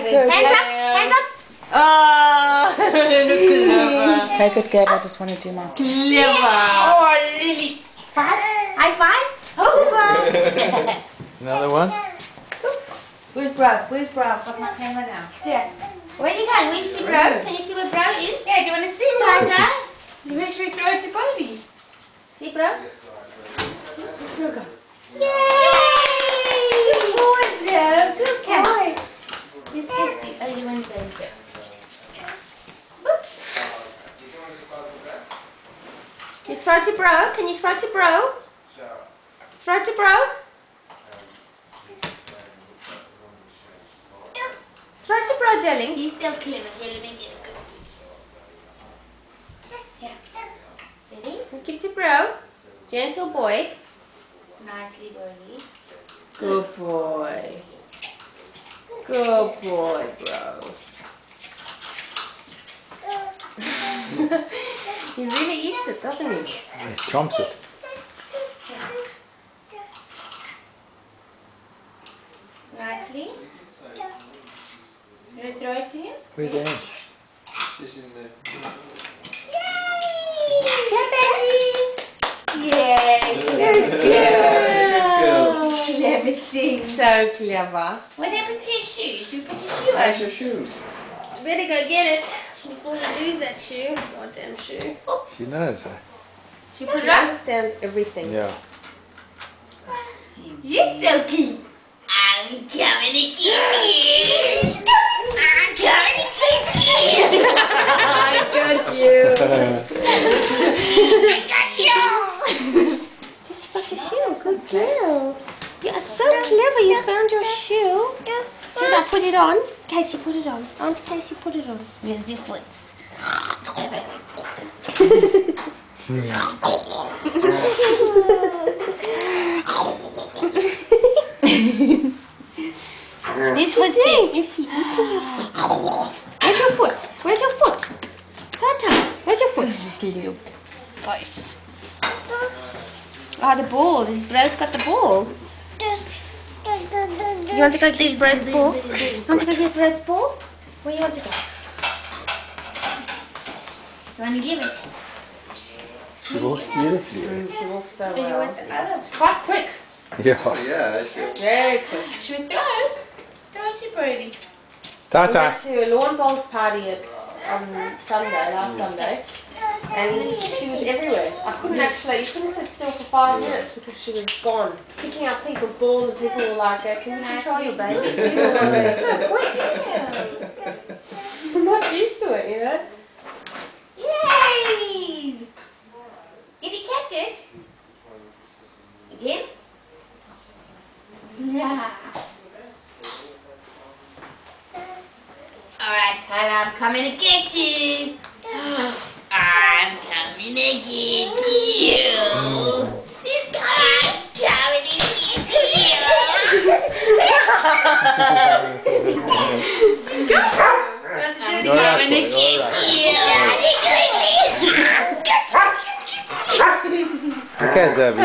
it. Hands up, hands up. Oh! Take it, Gab. I just want to do my... Clever. Oh, Lily. Five. High five. Oh, Another one? Where's Bro? Where's Bro? I've got my camera now. yeah. Where are you going? Where do you see Bro? Can you see where Bro is? Yeah, do you want to see Tata? You make sure you throw it to Brodie. See Bro? Let's go. Yay! Good boy, Bro. Good boy. He's tasty. Oh, you want to go? Can you throw to Bro? Can you throw to Bro? Throw to Bro? Throw to Bro, darling. He's still clever. Here, let me get a good yeah. Ready? Give to Bro. Gentle boy. Nicely, Brodie. Good boy. Good boy, Bro. He really eats it, doesn't he? He chomps it. Nicely. You want to throw it to him? Where's the edge? She's in there. Yay! Yay! Good girl! Clever cheese. So clever. What happened to your shoe? Should we put your shoe on? Where's your shoe? Better go get it before you lose that shoe. Goddamn shoe. She knows. She understands everything. Yeah. You're so cute. I'm coming to kiss you. I'm coming to kiss you. I got you. I got you. Just got your shoe. Good girl. You are so clever. You found your shoe. Should I put it on? Casey, put it on. Aunt Casey, put it on. Where's your foot? This foot's there. Is she eating your foot? Where's your foot? Where's your foot? Tata, where's your foot? This little voice. Oh, the ball. This Bro's got the ball. You want to go get Brod's ball? You want to go get Brod's ball? Where you want to go? You want to give it? She walks beautifully. She walks so Or you well. want the other? Quite quick. Yeah. Oh yeah, I should. Very quick. Should we throw? Throw it to Brodie. We Tata. went to a lawn bowls party at Sunday, last Sunday, and she was everywhere. I couldn't actually, you couldn't sit still for 5 minutes because she was gone, picking up people's balls, and people were like, "Can you control your baby?" People were like, so quick. I'm not used to it, you know. Yay! Did you catch it? Again? Yeah. Alright, Tyler, I'm coming to get you. I'm coming to get you. She's coming to get you. I'm coming to get you. Okay, Zabi.